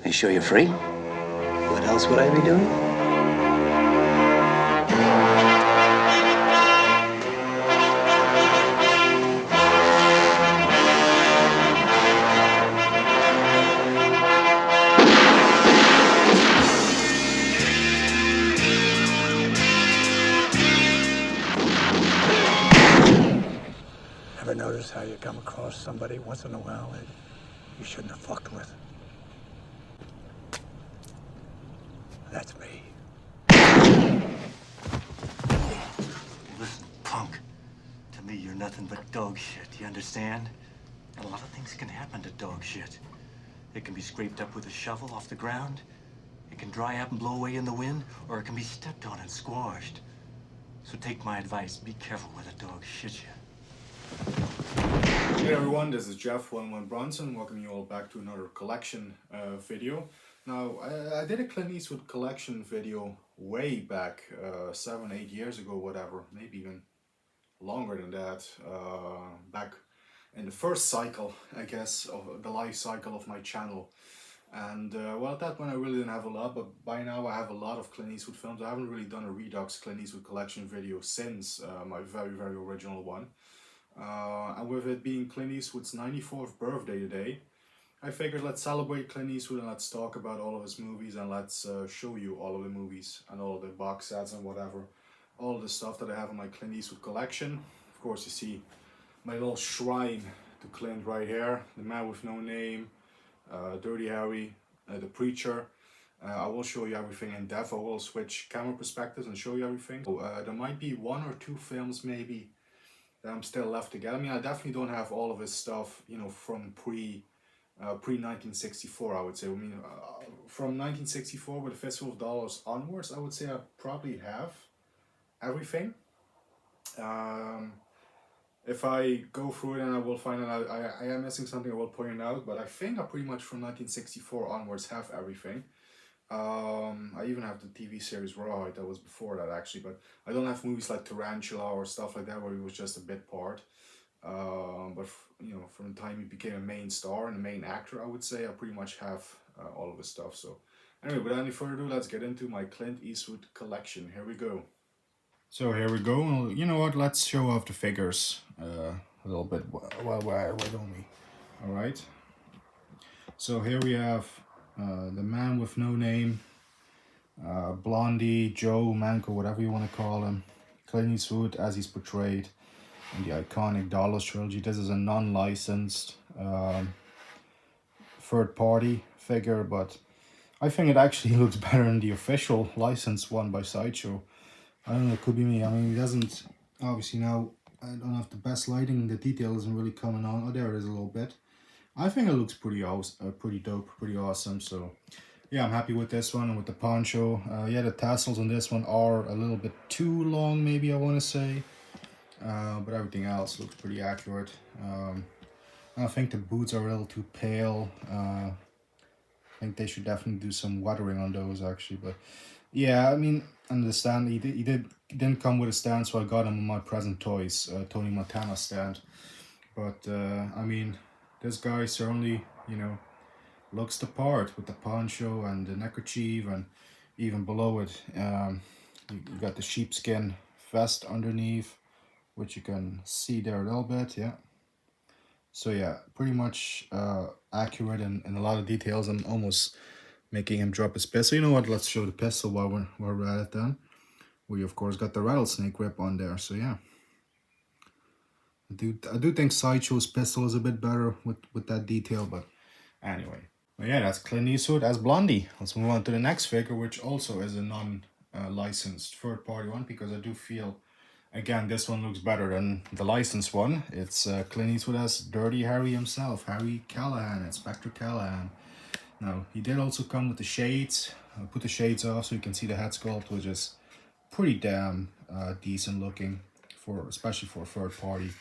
you sure you're free? What else would I be doing? Ever notice how you come across somebody once in a while that you shouldn't have fucked with? That's me. Listen, punk. To me, you're nothing but dog shit. You understand? And a lot of things can happen to dog shit. It can be scraped up with a shovel off the ground. It can dry up and blow away in the wind, or it can be stepped on and squashed. So take my advice. Be careful where the dog shits you. Hey everyone, this is Jeff11 Bronson. Welcome you all back to another collection video. Now, I did a Clint Eastwood collection video way back, 7-8 years ago, whatever, maybe even longer than that, back in the first cycle, I guess, of the life cycle of my channel. And well, at that point I really didn't have a lot, but by now I have a lot of Clint Eastwood films. I haven't really done a Redux Clint Eastwood collection video since my very original one. And with it being Clint Eastwood's 94th birthday today, I figured let's celebrate Clint Eastwood and let's talk about all of his movies and let's show you all of the movies and all of the box sets and whatever. All of the stuff that I have in my Clint Eastwood collection. Of course, you see my little shrine to Clint right here. The Man with No Name, Dirty Harry, The Preacher. I will show you everything in depth. I will switch camera perspectives and show you everything. So, there might be 1 or 2 films that I'm still left to get. I mean, I definitely don't have all of his stuff, you know, from pre 1964, I would say. I mean, from 1964 with the Fistful of Dollars onwards, I would say I probably have everything. If I go through it and I will find out I am missing something, I will point it out. But I think I pretty much from 1964 onwards have everything. I even have the TV series Raw, that was before that actually, but I don't have movies like Tarantula or stuff like that where he was just a bit part. But you know, from the time he became a main star and a main actor, I would say I pretty much have all of his stuff. So anyway, without any further ado, let's get into my Clint Eastwood collection. Here we go. So here we go. Well, you know what? Let's show off the figures a little bit. Well, why don't we? All right. So here we have the Man with No Name, Blondie, Joe, Manco, whatever you want to call him, Clint Eastwood as he's portrayed in the iconic Dollars trilogy. This is a non-licensed third-party figure, but I think it actually looks better than the official licensed one by Sideshow. I don't know, it could be me. I mean, it doesn't, obviously now I don't have the best lighting, the detail isn't really coming on. Oh, there it is a little bit. I think it looks pretty awesome, pretty dope, pretty awesome. So yeah, I'm happy with this one and with the poncho. Yeah, the tassels on this one are a little bit too long, maybe I want to say. But everything else looks pretty accurate. I think the boots are a little too pale. I think they should definitely do some weathering on those actually. But yeah, I mean, understand he didn't come with a stand, so I got him on my present toys, Tony Montana stand. But I mean, this guy certainly, you know, looks the part with the poncho and the neckerchief, and even below it, you got the sheepskin vest underneath, which you can see there a little bit, yeah. So yeah, pretty much accurate in a lot of details. I'm almost making him drop his pistol. You know what? Let's show the pistol while we're at it then. We of course got the rattlesnake grip on there. So yeah, I do think Sideshow's pistol is a bit better with that detail, but anyway. Well, yeah, that's Clint Eastwood as Blondie. Let's move on to the next figure, which also is a non-licensed third-party one, because I do feel, again, this one looks better than the licensed one. It's Clint Eastwood as Dirty Harry himself, Harry Callahan, Inspector Callahan. Now, he did also come with the shades. I'll put the shades off so you can see the head sculpt, which is pretty damn decent looking, especially for a third-party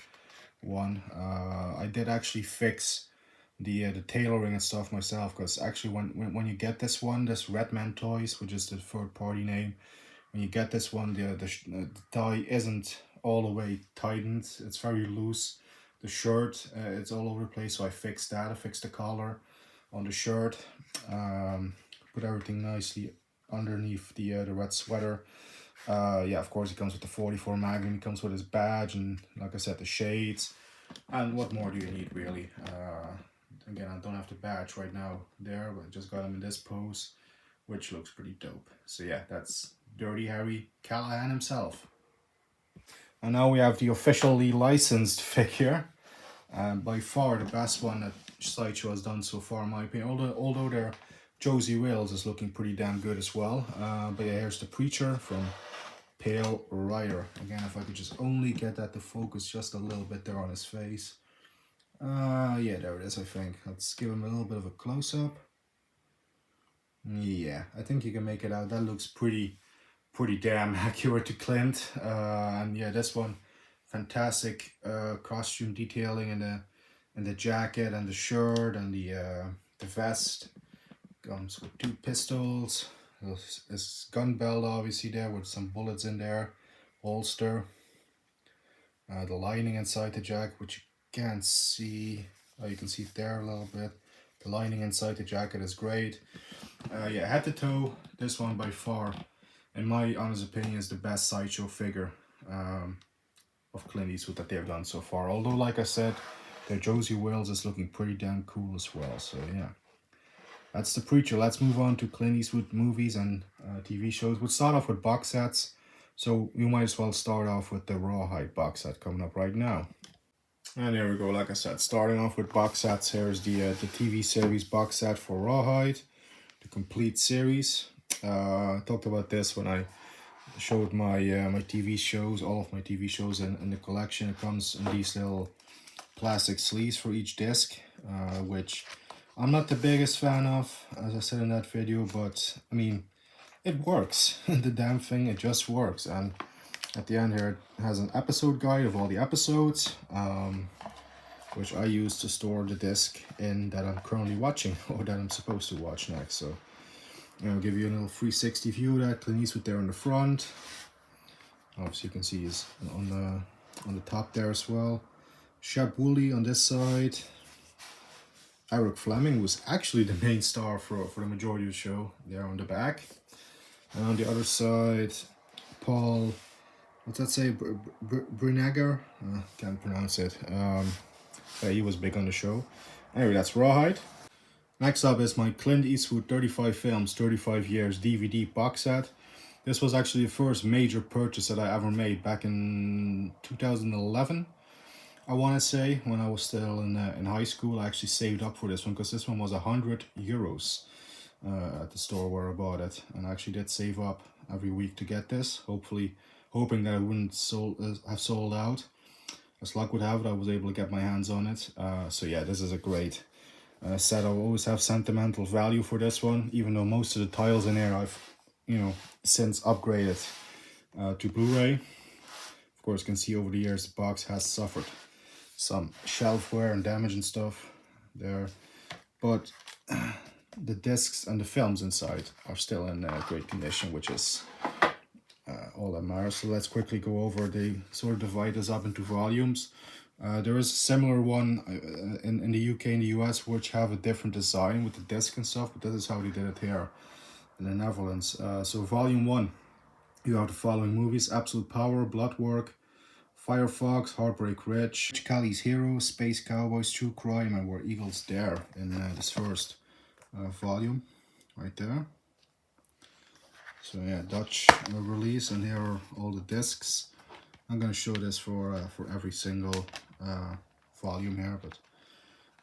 one. I did actually fix the tailoring and stuff myself, because actually when you get this one, this Redman Toys, which is the third-party name, when you get this one, the tie isn't all the way tightened. It's very loose. The shirt, it's all over the place, so I fixed that. I fixed the collar on the shirt. Put everything nicely underneath the red sweater. Yeah, of course, he comes with the 44 Magnum. He comes with his badge and, like I said, the shades. And what more do you need, really? Again, I don't have the badge right now there, but I just got him in this pose, which looks pretty dope. So yeah, that's Dirty Harry Callahan himself. And now we have the officially licensed figure. By far the best one that Sideshow has done so far, in my opinion. Although their Josie Wales is looking pretty damn good as well. But yeah, here's the Preacher from Pale Rider. Again, if I could just only get that to focus just a little bit there on his face. Yeah, there it is, I think. Let's give him a little bit of a close-up. Yeah, I think you can make it out. That looks pretty damn accurate to Clint. And yeah, this one, fantastic costume detailing in the jacket and the shirt and the vest. Comes with 2 pistols. His gun belt obviously there with some bullets in there. Holster. The lining inside the jacket, which you can't see. Oh, you can see it there a little bit. The lining inside the jacket is great. Yeah, head to toe, this one by far, in my honest opinion, is the best Sideshow figure of Clint Eastwood that they've done so far. Although, like I said, their Josie Wales is looking pretty damn cool as well. So yeah, that's the Preacher. Let's move on to Clint Eastwood movies and TV shows. We'll start off with box sets. So we might as well start off with the Rawhide box set coming up right now. And there we go, like I said, starting off with box sets. Here's the TV series box set for Rawhide, the complete series. I talked about this when I showed my my TV shows, all of my TV shows in the collection. It comes in these little plastic sleeves for each disc, which I'm not the biggest fan of, as I said in that video, but I mean, it works. The damn thing, it just works. And at the end here, it has an episode guide of all the episodes, which I use to store the disc in that I'm currently watching or that I'm supposed to watch next. So I'll give you a little 360 view of that. Clint Eastwood there in the front. Obviously you can see he's on the top there as well. Shep Woolley on this side. Eric Fleming was actually the main star for the majority of the show there on the back. And on the other side, Paul, what's that say? Brinager? Can't pronounce it. Yeah, he was big on the show. Anyway, that's Rawhide. Next up is my Clint Eastwood 35 Films, 35 Years DVD box set. This was actually the first major purchase that I ever made back in 2011. I want to say, when I was still in high school. I actually saved up for this one because this one was €100 at the store where I bought it. And I actually did save up every week to get this, hoping that it wouldn't have sold out. As luck would have it, I was able to get my hands on it. So yeah, this is a great set. I'll always have sentimental value for this one, even though most of the tiles in here I've, since upgraded to Blu-ray. Of course, you can see over the years the box has suffered some shelf wear and damage and stuff there, but the discs and the films inside are still in great condition, which is all that matters. So let's quickly go over. They sort of divide this up into volumes. There is a similar one in the UK and the US, which have a different design with the disc and stuff, but this is how they did it here in the Netherlands. So volume 1, you have the following movies: Absolute Power, Bloodwork, Firefox, Heartbreak Ridge, Callie's Hero, Space Cowboys, True Crime, and Where Eagles Dare in this first volume right there. So yeah, Dutch release, and here are all the discs. I'm gonna show this for every single volume here, but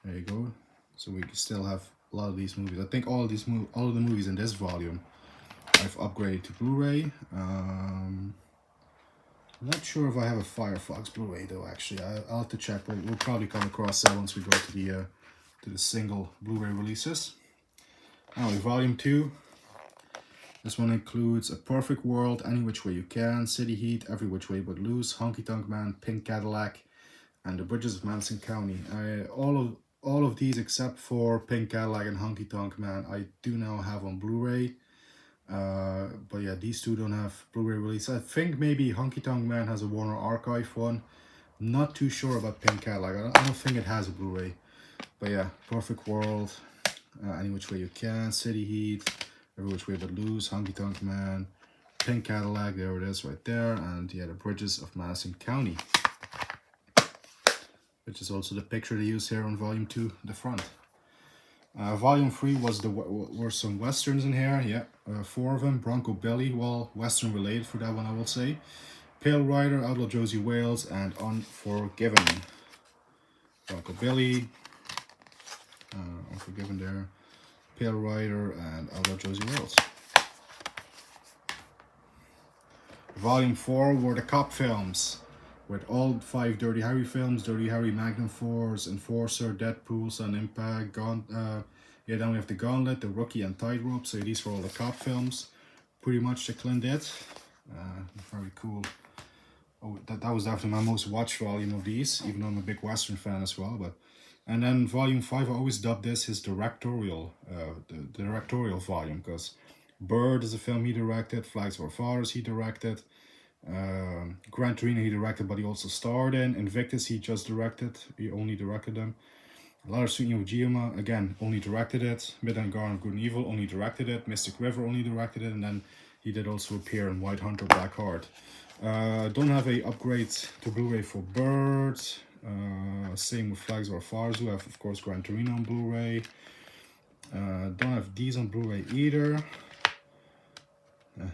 there you go. So we still have a lot of these movies. I think all of the movies in this volume I've upgraded to Blu-ray. I'm not sure if I have a Firefox Blu-ray though. Actually, I'll have to check. But we'll probably come across that once we go to the single Blu-ray releases. Anyway, volume 2. This one includes A Perfect World, Any Which Way You Can, City Heat, Every Which Way But Loose, Honky Tonk Man, Pink Cadillac, and The Bridges of Madison County. All of these except for Pink Cadillac and Honky Tonk Man I do now have on Blu-ray. But yeah, these two don't have Blu-ray release. I think maybe Honky Tonk Man has a Warner Archive one. Not too sure about Pink Cadillac. I don't think it has a Blu-ray. But yeah, Perfect World, Any Which Way You Can, City Heat, Every Which Way But Loose, Honky Tonk Man, Pink Cadillac, there it is right there, and yeah, The Bridges of Madison County, which is also the picture they use here on Volume 2, the front. Volume 3 were some westerns in here, yeah, 4 of them. Bronco Billy, well, western related for that one, I will say. Pale Rider, Outlaw Josie Wales, and Unforgiven. Bronco Billy, Unforgiven there, Pale Rider, and Outlaw Josie Wales. Volume 4 were the cop films, with all 5 Dirty Harry films: Dirty Harry, Magnum Force, Enforcer, Deadpool, Sun Impact, yeah, then we have The Gauntlet, The Rookie, and Tightrope. So these were all the cop films, pretty much, that Clint did. Very cool. Oh, that was definitely my most watched volume of these, even though I'm a big Western fan as well. But and then Volume 5, I always dubbed this his directorial, the directorial volume, because Bird is a film he directed, Flags of Our Fathers he directed, Gran Torino he directed, but he also starred in. Invictus he just directed, he only directed them. A Lot of Sweet Iwo Jima, again, only directed it. Midnight Garden of Good and Evil, only directed it. Mystic River, only directed it. And then he did also appear in White Hunter, Black Heart. Don't have a upgrade to Blu-ray for Bird. Same with Flags of Our Fathers, who have, of course, Gran Torino on Blu-ray. Don't have these on Blu-ray either.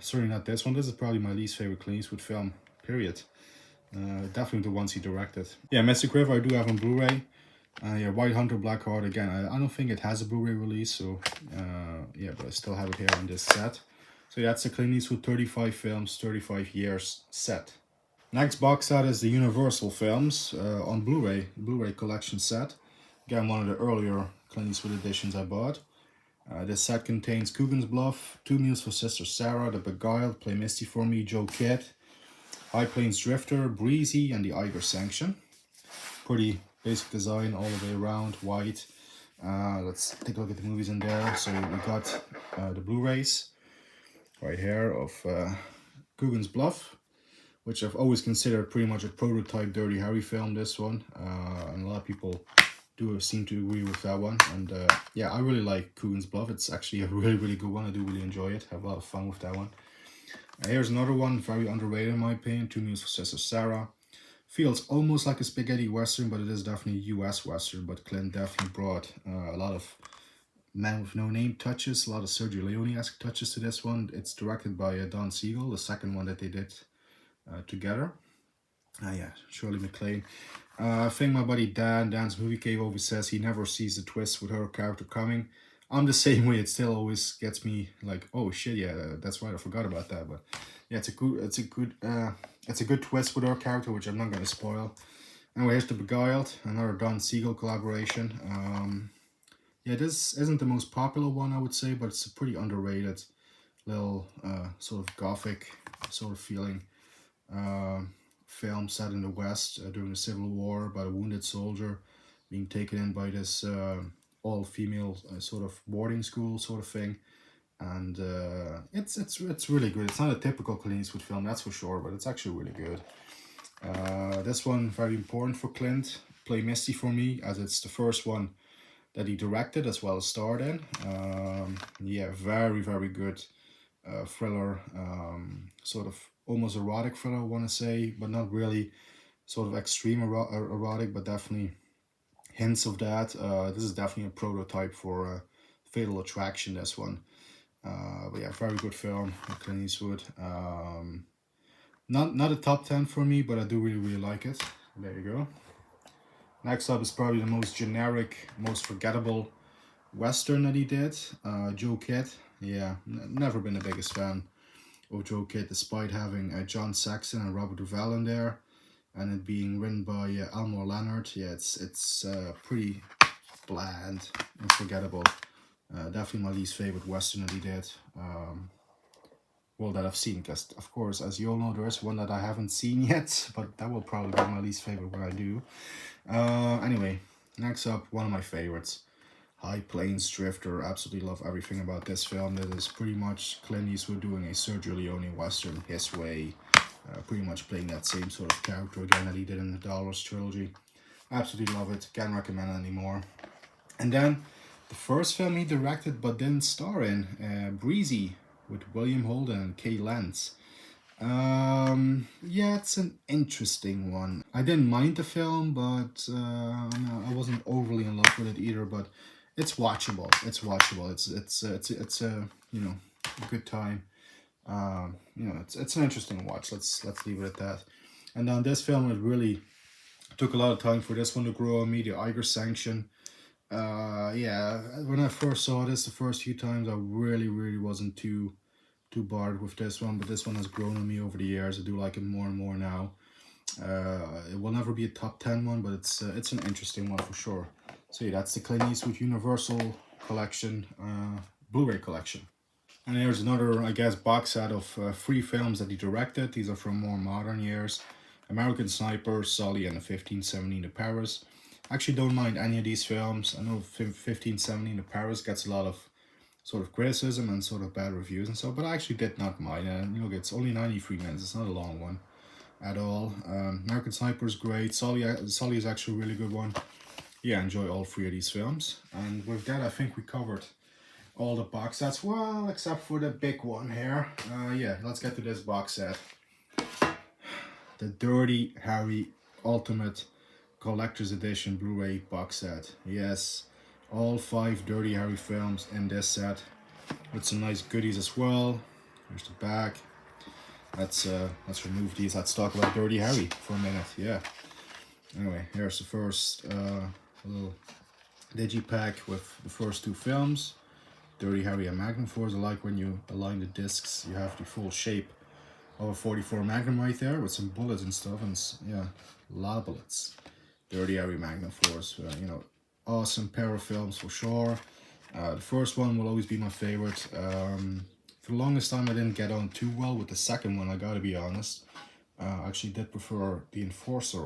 Certainly not this one. This is probably my least favorite Clint Eastwood film, period. Definitely the ones he directed. Yeah, Mystic River I do have on Blu-ray. Yeah, White Hunter, Black Heart, again, I don't think it has a Blu-ray release, so yeah, but I still have it here on this set. So yeah, that's the Clint Eastwood 35 films, 35 years set. Next box set is the Universal films on Blu-ray collection set. Again, one of the earlier Clint Eastwood editions I bought. This set contains Coogan's Bluff, Two Meals for Sister Sarah, The Beguiled, Play Misty for Me, Joe Kidd, High Plains Drifter, Breezy, and The Eiger Sanction. Pretty basic design all the way around, white. Let's take a look at the movies in there. So we got the Blu-rays right here of Coogan's Bluff, which I've always considered pretty much a prototype Dirty Harry film, this one. And a lot of people do seem to agree with that one. And yeah, I really like Coogan's Bluff. It's actually a really, really good one. I do really enjoy it. Have a lot of fun with that one. Here's another one, very underrated in my opinion, Two Meals for Sister Sarah. Feels almost like a spaghetti western, but it is definitely a US western. But Clint definitely brought a lot of Man with No Name touches, a lot of Sergio Leone-esque touches to this one. It's directed by Don Siegel, the second one that they did together. Yeah, Shirley MacLaine. I think my buddy Dan's Movie Cave always says he never sees the twist with her character coming. I'm the same way. It still always gets me like, oh shit, yeah, that's right, I forgot about that. But yeah, it's a good twist with her character, which I'm not gonna spoil. Anyway, here's The Beguiled, another Don Siegel collaboration. Yeah, this isn't the most popular one, I would say, but it's a pretty underrated little sort of gothic sort of feeling film set in the West during the Civil War about a wounded soldier being taken in by this all-female sort of boarding school sort of thing. And it's really good. It's not a typical Clint Eastwood film, that's for sure, but it's actually really good. This one, very important for Clint. Play Misty for Me, as it's the first one that he directed as well as starred in. Yeah, very, very good thriller, sort of almost erotic thriller, I want to say, but not really sort of extreme erotic, but definitely hints of that. This is definitely a prototype for Fatal Attraction, this one. But yeah, very good film, Clint Eastwood. Not a top 10 for me, but I do really, really like it. There you go. Next up is probably the most generic, most forgettable Western that he did. Joe Kidd. Yeah, never been the biggest fan of Joe Kidd, despite having John Saxon and Robert Duvall in there, and it being written by Elmore Leonard. Yeah, it's pretty bland and forgettable. Definitely my least favorite Western that he did. Well, that I've seen, because of course, as you all know, there is one that I haven't seen yet, but that will probably be my least favorite when I do. Anyway, next up, one of my favorites, High Plains Drifter. Absolutely love everything about this film. It is pretty much Clint Eastwood doing a Sergio Leone Western his way, pretty much playing that same sort of character again that he did in the Dollars trilogy. Absolutely love it, can't recommend it anymore. And then the first film he directed but didn't star in, Breezy, with William Holden and Kay Lance. Yeah, it's an interesting one. I didn't mind the film, but no, I wasn't overly in love with it either. But it's watchable. It's watchable. It's a a good time. It's an interesting watch. Let's leave it at that. And on this film, it really took a lot of time for this one to grow on me. The Iger sanction. Yeah, when I first saw this the first few times, I really wasn't too bothered with this one, but this one has grown on me over the years. I do like it more and more now. It will never be a top 10 one, but it's an interesting one for sure. So yeah, that's the Clint Eastwood Universal Collection, Blu-ray collection. And here's another, I guess, box set of 3 films that he directed. These are from more modern years. American Sniper, Sully, and the 1517 to Paris. I actually don't mind any of these films. I know 1517 to Paris gets a lot of sort of criticism and sort of bad reviews and so, but I actually did not mind. And look, it's only 93 minutes. It's not a long one at all. American Sniper is great. Sully is actually a really good one. Yeah, enjoy all 3 of these films. And with that, I think we covered all the box sets. Well, except for the big one here. Yeah, let's get to this box set. The Dirty Harry Ultimate Collector's Edition Blu-ray box set. Yes, all 5 Dirty Harry films in this set, with some nice goodies as well. Here's the back. Let's remove these. Let's talk about Dirty Harry for a minute. Yeah. Anyway, here's the first little digipack with the first 2 films, Dirty Harry and Magnum Force. I like when you align the discs, you have the full shape of a 44 Magnum right there with some bullets and stuff, and yeah, a lot of bullets. Dirty Harry Magnum Force, awesome pair of films for sure. The first one will always be my favorite. For the longest time I didn't get on too well with the second one, I gotta be honest. I actually did prefer the Enforcer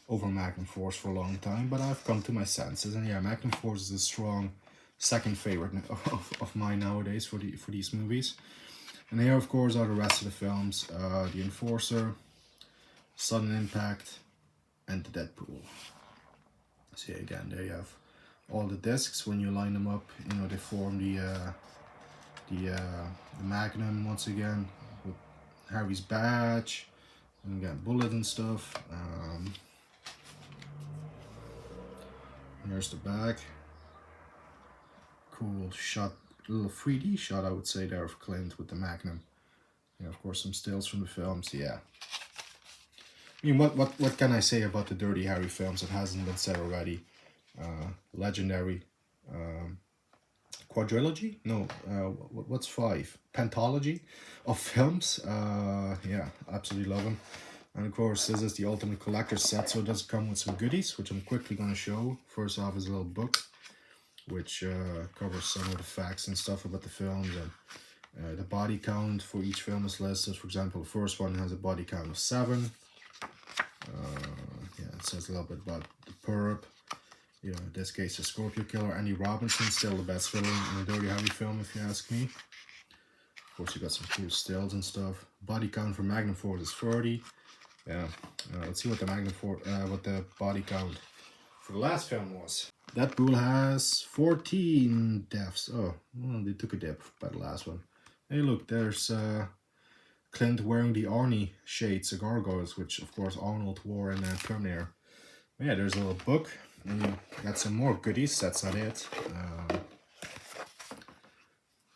over Magnum Force for a long time, but I've come to my senses, and yeah, Magnum Force is a strong second favorite of mine nowadays for these movies. And here, of course, are the rest of the films: the Enforcer, Sudden Impact, and the Deadpool. See, again, there you have all the discs. When you line them up, they form the Magnum once again with Harry's badge, and again, bullet and stuff. Here's the back. Cool shot, little 3D shot, I would say, there of Clint with the Magnum. Yeah, of course, some stills from the films. Yeah. I mean, what can I say about the Dirty Harry films that hasn't been said already? Legendary. Quadrilogy? No. What's 5? Pentology of films. Yeah, absolutely love them. And of course, this is the Ultimate Collector's set, so it does come with some goodies, which I'm quickly going to show. First off is a little book, which covers some of the facts and stuff about the films, and the body count for each film is listed. For example, the first one has a body count of 7. Yeah, it says a little bit about the perp. In this case, the Scorpio Killer, Andy Robinson, still the best villain in a Dirty Harry film, if you ask me. Of course, you got some cool stills and stuff. Body count for Magnum Force is 30. Yeah, let's see what the body count for the last film was. Deadpool has 14 deaths. Oh, well, they took a dip by the last one. Hey, look, there's Clint wearing the Arnie shades, the gargoyles, which of course Arnold wore in Terminator. Yeah, there's a little book, and you got some more goodies. That's not it. Of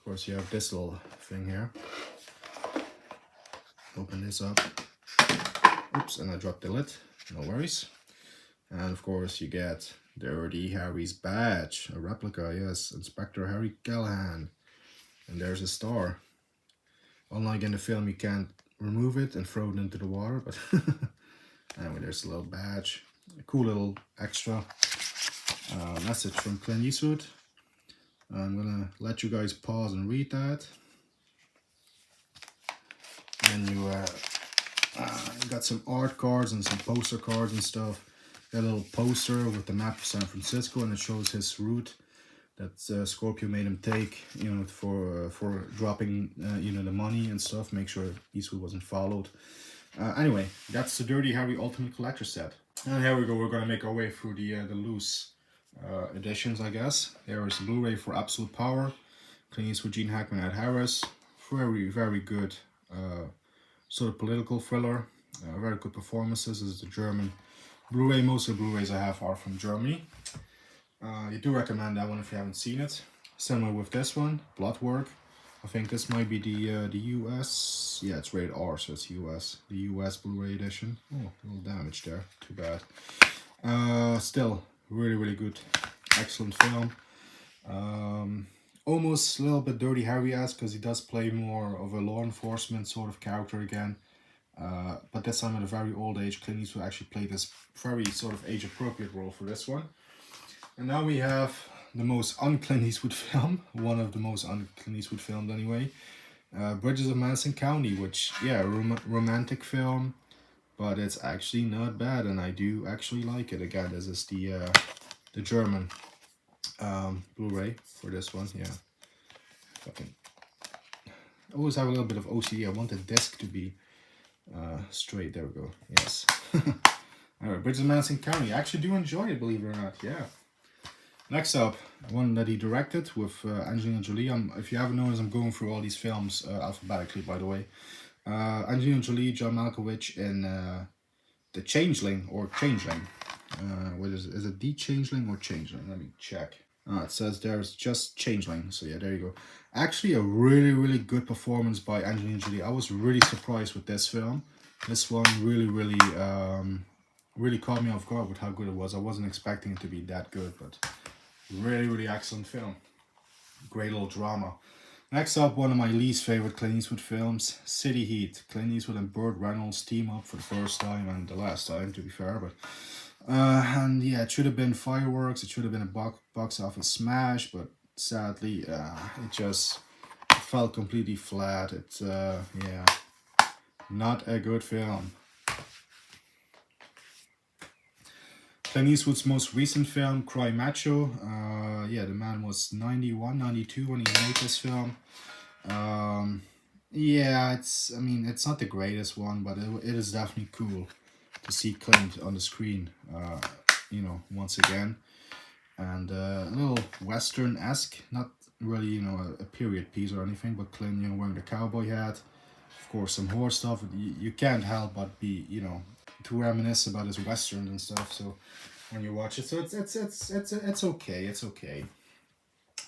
course, you have this little thing here. Open this up. Oops, and I dropped the lid. No worries. And of course, you get Dirty Harry's badge, a replica. Yes, Inspector Harry Callahan. And there's a star. Unlike in the film, you can't remove it and throw it into the water, but anyway, there's a little badge. A cool little extra message from Clint Eastwood. I'm gonna let you guys pause and read that. And you got some art cards and some poster cards and stuff. Got a little poster with the map of San Francisco, and it shows his route that Scorpio made him take, for dropping, the money and stuff. Make sure Eastwood wasn't followed. Anyway, that's the Dirty Harry Ultimate Collector set. And here we go. We're gonna make our way through the loose editions, I guess. There is Blu-ray for Absolute Power, Clint Eastwood, Gene Hackman, Ed Harris. Very, very good sort of political thriller. Very good performances. This is the German Blu-ray. Most of the Blu-rays I have are from Germany. You do recommend that one if you haven't seen it. Similar with this one, Bloodwork. I think this might be the US. Yeah, it's rated R, so it's US. The US Blu-ray edition. Oh, a little damage there. Too bad. Still, really, really good. Excellent film. Almost a little bit Dirty Harry-esque because he does play more of a law enforcement sort of character again. But this time at a very old age, Clint Eastwood actually played this very sort of age-appropriate role for this one. And now we have the most un-Clint Eastwood film, one of the most un-Clint Eastwood films anyway, Bridges of Madison County, which, yeah, romantic film, but it's actually not bad, and I do actually like it. Again, this is the German Blu-ray for this one, yeah. Fucking, I always have a little bit of OCD. I want the disc to be straight. There we go. Yes. Alright, Bridges of Madison County. I actually do enjoy it, believe it or not. Yeah. Next up, one that he directed with Angelina Jolie. If you haven't noticed, I'm going through all these films alphabetically, by the way. Angelina Jolie, John Malkovich in The Changeling, or Changeling. What is it The Changeling or Changeling? Let me check. It says there's just Changeling, so yeah, there you go. Actually, a really, really good performance by Angelina Jolie. I was really surprised with this film. This one really, really, really caught me off guard with how good it was. I wasn't expecting it to be that good, but really, really excellent film. Great little drama. Next up, one of my least favorite Clint Eastwood films, City Heat. Clint Eastwood and Burt Reynolds team up for the first time and the last time, to be fair, but and yeah, it should have been fireworks. It should have been a box office smash, but sadly, it just felt completely flat. It's yeah, not a good film. Clint Eastwood's most recent film, Cry Macho. Yeah, the man was 91, 92 when he made this film. Yeah, I mean, it's not the greatest one, but it is definitely cool to see Clint on the screen, you know, once again. And a little Western-esque, not really, you know, a period piece or anything, but Clint, you know, wearing the cowboy hat. Of course, some horror stuff. You can't help but be, you know, to reminisce about his westerns and stuff. So when you watch it, so it's okay. It's okay.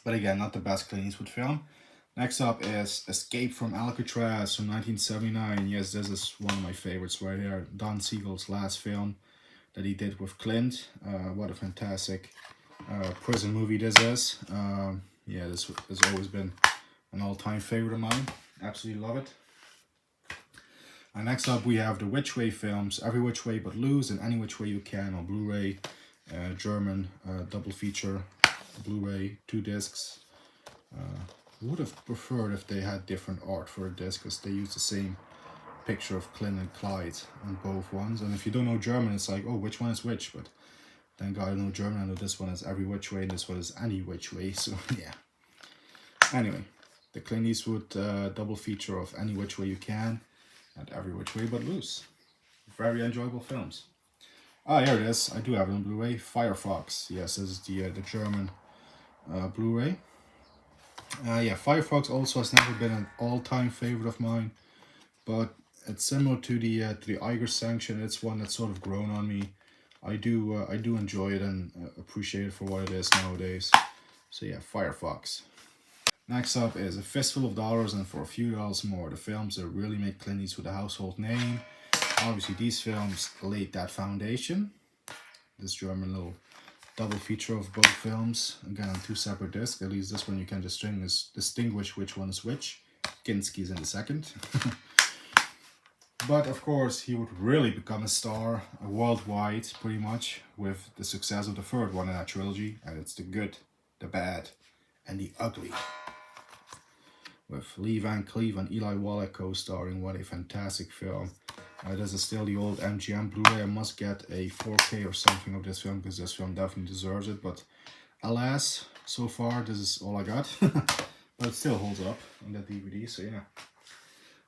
But again, not the best Clint Eastwood film. Next up is Escape from Alcatraz from 1979. Yes, this is one of my favorites right here. Don Siegel's last film that he did with Clint. What a fantastic prison movie this is. Yeah, this has always been an all-time favorite of mine. Absolutely love it. And next up we have the Which Way films, Every Which Way But Loose and Any Which Way You Can on Blu-ray, German double feature, Blu-ray, 2 discs. Would have preferred if they had different art for a disc, because they use the same picture of Clint and Clyde on both ones. And if you don't know German, it's like, oh, which one is which? But thank God I know German. I know this one is Every Which Way and this one is Any Which Way. So yeah. Anyway, the Clint Eastwood double feature of Any Which Way You Can and Every Which Way But Loose. Very enjoyable films. Ah, here it is. I do have it on Blu-ray. Firefox. Yes, this is the German Blu-ray. Yeah, Firefox also has never been an all-time favorite of mine, but it's similar to the Eiger Sanction. It's one that's sort of grown on me. I do enjoy it and appreciate it for what it is nowadays. So yeah, Firefox. Next up is A Fistful of Dollars and For a Few Dollars More. The films that really make Clint Eastwood a household name. Obviously, these films laid that foundation. This German little double feature of both films, again on 2 separate discs. At least this one you can distinguish which one is which. Kinski's in the second. But of course he would really become a star worldwide pretty much with the success of the third one in that trilogy, and it's the good, the bad, and the ugly. With Lee Van Cleef and Eli Wallach co-starring. What a fantastic film. This is still the old MGM Blu-ray. I must get a 4K or something of this film because this film definitely deserves it. But alas, so far this is all I got. But it still holds up on that DVD, so yeah.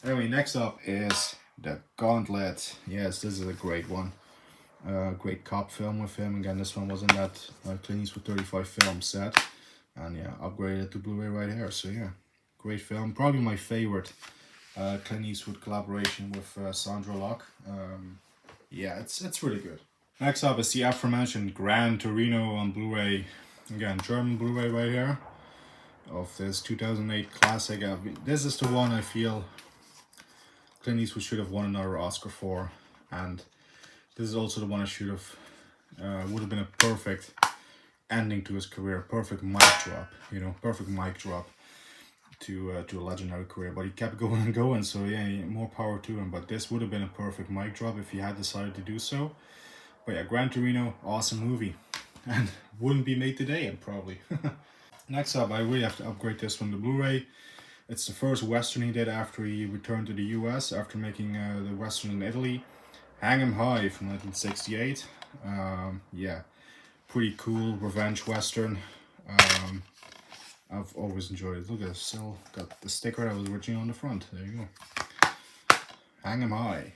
Anyway, next up is The Gauntlet. Yes, this is a great one. Great cop film with him. Again, this one was in that Clint Eastwood 35 film set. And yeah, upgraded to Blu-ray right here. So yeah, great film. Probably my favorite Clint Eastwood collaboration with Sandra Locke. Yeah, it's really good. Next up is the aforementioned Gran Torino on Blu-ray. Again, German Blu-ray right here of this 2008 classic. This is the one I feel Clint Eastwood should have won another Oscar for, and this is also the one I should have would have been a perfect ending to his career, perfect mic drop, you know, perfect mic drop to a legendary career. But he kept going and going, so yeah, more power to him. But this would have been a perfect mic drop if he had decided to do so. But yeah, Gran Torino, awesome movie, and wouldn't be made today, probably. Next up, I really have to upgrade this one to Blu-ray. It's the first Western he did after he returned to the US after making the Western in Italy. Hang 'em High from 1968. Yeah, pretty cool revenge Western. I've always enjoyed it. Look at this, still got the sticker that was originally on the front. There you go. Hang 'em High.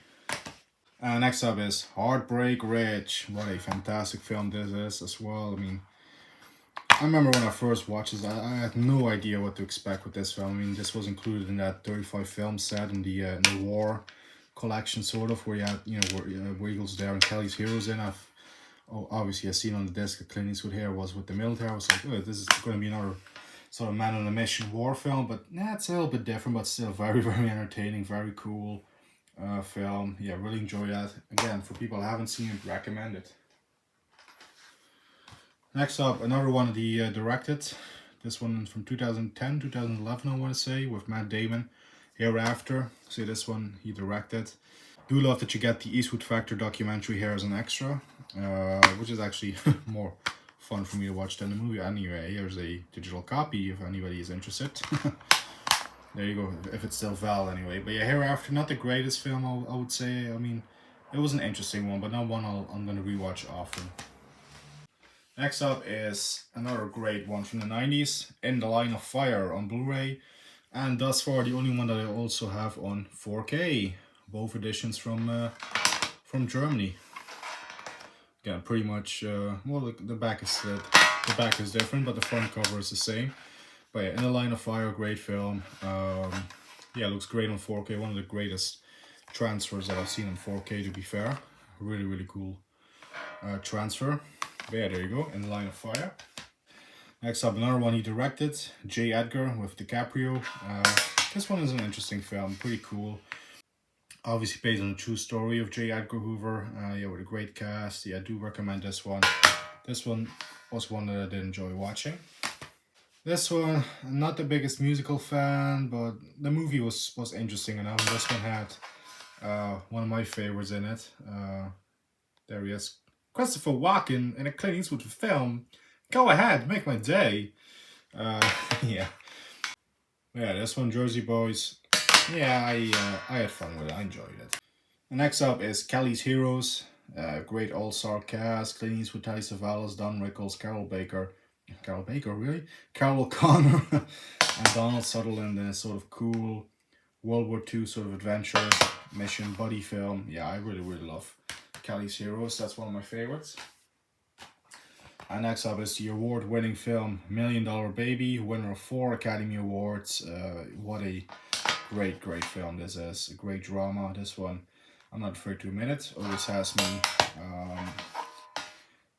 Next up is Heartbreak Ridge. What a fantastic film this is as well. I mean, I remember when I first watched this, I had no idea what to expect with this film. I mean, this was included in that 35 film set in the war collection, sort of, where you had, you know, Wiggles there and Kelly's Heroes in. Obviously I've seen on the disc that Clint Eastwood here was with the military. I was like, oh, this is going to be another sort of man on a mission war film, but yeah, it's a little bit different, but still very, very entertaining, very cool film. Yeah, really enjoy that. Again, for people who haven't seen it, recommend it. Next up, another one of the directed. This one from 2010, 2011, I want to say, with Matt Damon. Hereafter, see this one he directed. Do love that you get the Eastwood Factor documentary here as an extra, which is actually more fun for me to watch than the movie. Anyway, here's a digital copy if anybody is interested. There you go, if it's still valid anyway. But yeah, Hereafter, not the greatest film, I would say. I mean, it was an interesting one, but not one I'm going to rewatch often. Next up is another great one from the 90s, In the Line of Fire on Blu-ray. And thus far, the only one that I also have on 4K. Both editions from Germany. Again, pretty much, well, the back is the back is different, but the front cover is the same. But yeah, In the Line of Fire, great film. Yeah, it looks great on 4K. One of the greatest transfers that I've seen on 4K, to be fair. Really, really cool transfer. But yeah, there you go, In the Line of Fire. Next up, another one he directed, J. Edgar with DiCaprio. This one is an interesting film, pretty cool. Obviously based on a true story of J. Edgar Hoover. Yeah, with a great cast. Yeah, I do recommend this one. This one was one that I did enjoy watching. This one, I'm not the biggest musical fan, but the movie was interesting enough. This one had one of my favorites in it. There he is, Christopher Walken in a Clint Eastwood film. Go ahead, make my day. Yeah. Yeah, this one, Jersey Boys. Yeah, I had fun with it. I enjoyed it. And next up is Kelly's Heroes. Great all-star cast. Clint Eastwood, Telly Savalas, Don Rickles, Carol Baker, really? Carol O'Connor and Donald Sutherland in a sort of cool World War II sort of adventure mission buddy film. Yeah, I really, really love Kelly's Heroes. That's one of my favorites. And next up is the award-winning film $1 Million Baby, winner of 4 Academy Awards. What a great, great film this is. A great drama. This one, I'm not afraid to admit it, always has me,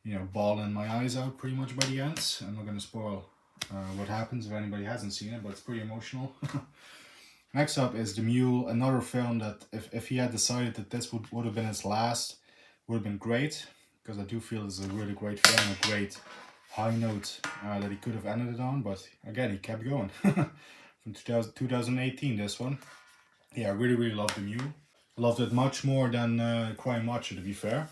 you know, bawling my eyes out pretty much by the end. I'm not going to spoil what happens if anybody hasn't seen it, but it's pretty emotional. Next up is The Mule, another film that if he had decided that this would have been his last, would have been great, because I do feel it's a really great film, a great high note that he could have ended it on, but again, he kept going. From 2018, this one. Yeah, I really, really loved The Mule. Loved it much more than Crying Macho, to be fair.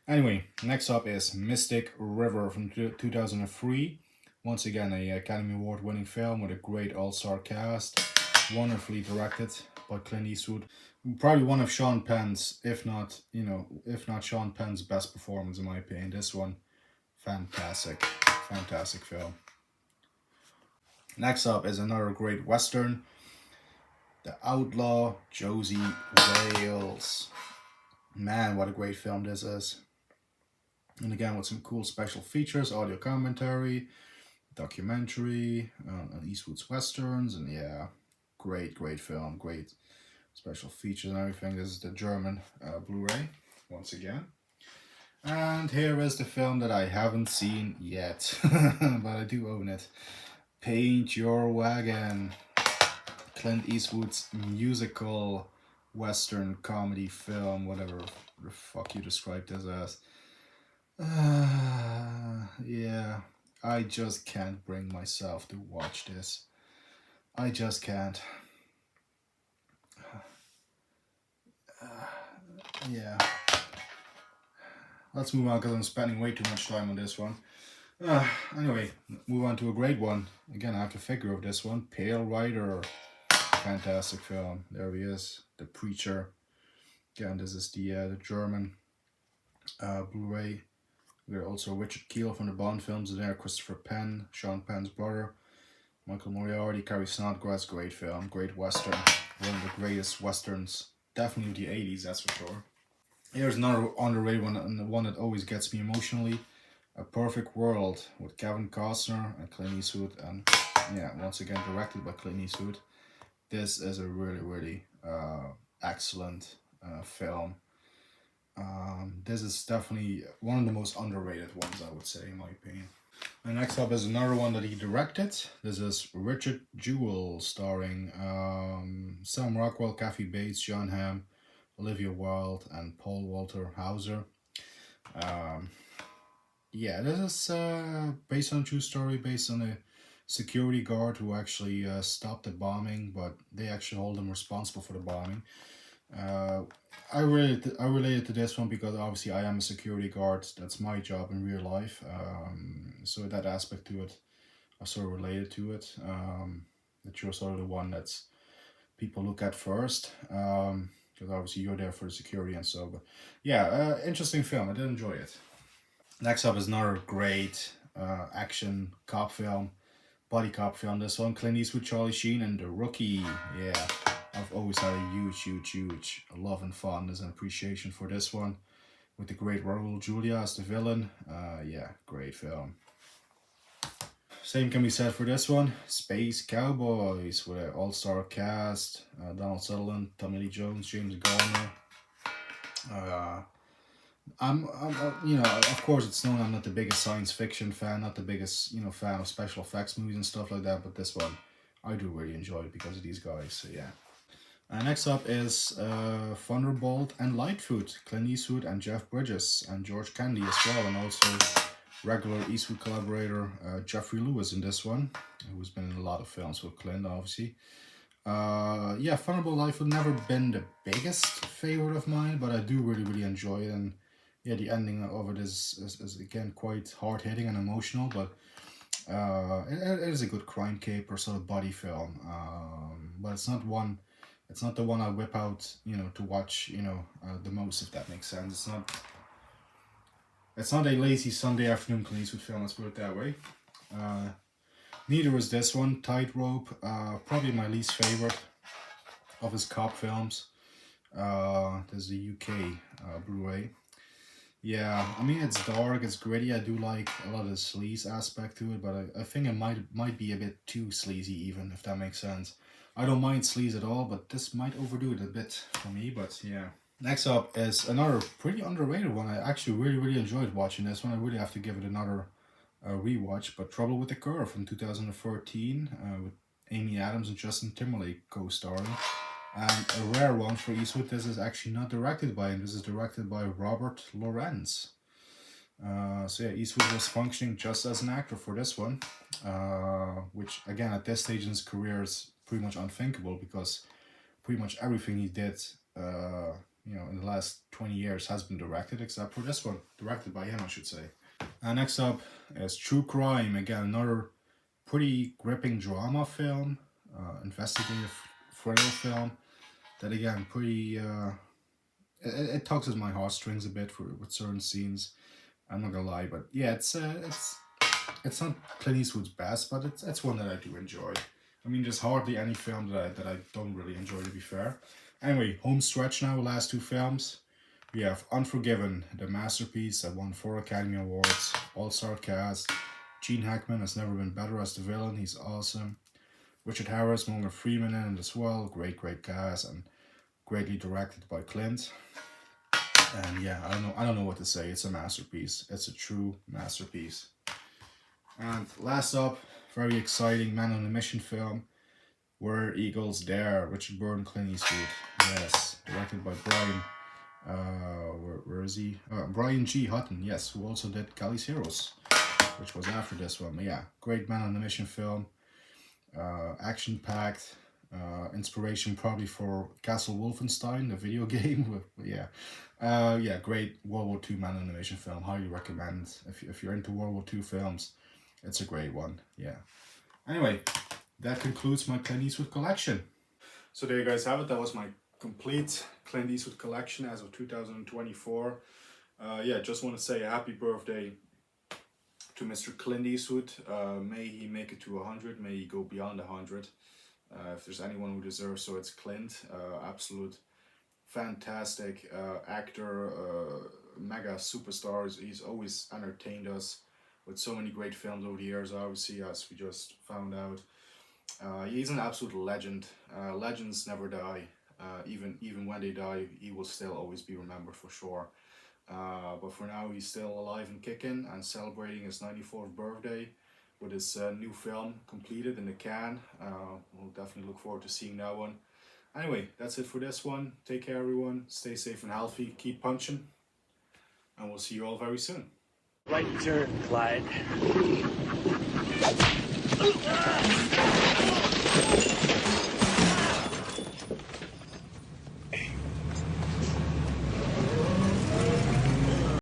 Anyway, next up is Mystic River from 2003. Once again, a Academy Award winning film with a great all-star cast. Wonderfully directed by Clint Eastwood. Probably one of Sean Penn's, if not Sean Penn's best performance in my opinion. This one, fantastic, fantastic film. Next up is another great Western, The Outlaw Josie Wales. Man, what a great film this is. And again, with some cool special features, audio commentary, documentary on Eastwood's westerns, and yeah, great film, great special features and everything. This is the German Blu-ray once again. And here is the film that I haven't seen yet, but I do own it. Paint Your Wagon. Clint Eastwood's musical western comedy film, whatever the fuck you described this as. Yeah, I just can't bring myself to watch this. I just can't. Yeah. Let's move on because I'm spending way too much time on this one. Anyway, move on to a great one. Again, I have the figure of this one. Pale Rider. Fantastic film. There he is. The Preacher. Again, this is the German Blu-ray. We are also Richard Kiel from the Bond films in there. Christopher Penn, Sean Penn's brother. Michael Moriarty, Cary Snodgrass. Great film. Great Western. One of the greatest Westerns. Definitely the 80s, that's for sure. Here's another underrated one, and the one that always gets me emotionally. A Perfect World with Kevin Costner and Clint Eastwood, and yeah, once again directed by Clint Eastwood. This is a really excellent film. This is definitely one of the most underrated ones, I would say, in my opinion. And next up is another one that he directed. This is Richard Jewell, starring Sam Rockwell, Kathy Bates, John Hamm, Olivia Wilde, and Paul Walter Hauser. Yeah, this is based on a true story, based on a security guard who actually stopped the bombing, but they actually hold him responsible for the bombing. I related to this one because obviously I am a security guard. That's my job in real life. So that aspect to it, I sort of related to it. That you're sort of the one that's people look at first. Because obviously you're there for the security and so. But yeah, interesting film. I did enjoy it. Next up is another great action cop film, body cop film. This one, Clint Eastwood, Charlie Sheen, and The Rookie. Yeah, I've always had a huge love and fondness and appreciation for this one, with the great Raul Julia as the villain. Yeah, great film. Same can be said for this one, Space Cowboys, with an all-star cast, Donald Sutherland, Tommy Lee Jones, James Garner. You know, of course it's known I'm not the biggest science fiction fan, not the biggest, fan of special effects movies and stuff like that, but this one, I do really enjoy it because of these guys, so yeah. Next up is Thunderbolt and Lightfoot, Clint Eastwood and Jeff Bridges, and George Candy as well, and also regular Eastwood collaborator Jeffrey Lewis in this one, who's been in a lot of films with Clint, obviously. Yeah, Thunderbolt Lightfoot never been the biggest favorite of mine, but I do really enjoy it, and yeah, the ending of it is again quite hard-hitting and emotional, but it is a good crime caper sort of body film. But it's not the one I whip out, to watch, the most, if that makes sense. It's not a lazy Sunday afternoon Clint Eastwood film, let's put it that way. Neither is this one, Tightrope, probably my least favorite of his cop films. This is the UK Blu-ray. Yeah, I mean, it's dark, it's gritty. I do like a lot of the sleaze aspect to it, but I think it might be a bit too sleazy even, if that makes sense. I don't mind sleaze at all, but this might overdo it a bit for me, but yeah. Next up is another pretty underrated one. I actually really enjoyed watching this one. I really have to give it another rewatch, but Trouble with the Curve from 2013 with Amy Adams and Justin Timberlake co-starring. And a rare one for Eastwood, this is actually not directed by him. This is directed by Robert Lorenz. So yeah, Eastwood was functioning just as an actor for this one, which again at this stage in his career is pretty much unthinkable because pretty much everything he did, in the last 20 years has been directed except for this one, directed by him, I should say. Next up is True Crime, again another pretty gripping drama film, investigative thriller film. That again, pretty. It tugs at my heartstrings a bit with certain scenes. I'm not gonna lie, but yeah, it's not Clint Eastwood's best, but it's one that I do enjoy. I mean, there's hardly any film that I don't really enjoy, to be fair. Anyway, home stretch now. Last two films. We have Unforgiven, the masterpiece that won 4 Academy Awards, all-star cast. Gene Hackman has never been better as the villain. He's awesome. Richard Harris, Morgan Freeman in it as well. Great cast, and greatly directed by Clint. And yeah, I don't know what to say. It's a masterpiece. It's a true masterpiece. And last up, very exciting Man on a Mission film, Where Eagles Dare, Richard Burton, Clint Eastwood. Yes, directed by Brian. Where is he? Brian G. Hutton. Yes, who also did Kelly's Heroes, which was after this one. But yeah, great Man on a Mission film. Action packed. Inspiration probably for Castle Wolfenstein, the video game. But yeah, great World War II Man on a Mission film. Highly recommend if you're into World War II films. It's a great one. Yeah. Anyway, that concludes my Clint Eastwood collection. So there you guys have it. That was my complete Clint Eastwood collection as of 2024. Yeah, just want to say a happy birthday to Mr. Clint Eastwood. May he make it to 100. May he go beyond 100. If there's anyone who deserves so, it's Clint. Absolute fantastic actor, mega superstars. He's always entertained us with so many great films over the years, obviously, as we just found out. He's an absolute legend. Legends never die. Even when they die, he will still always be remembered for sure. But for now, he's still alive and kicking and celebrating his 94th birthday with his new film completed in the can. We'll definitely look forward to seeing that one. Anyway, that's it for this one. Take care, everyone. Stay safe and healthy. Keep punching. And we'll see you all very soon. Right turn, Clyde.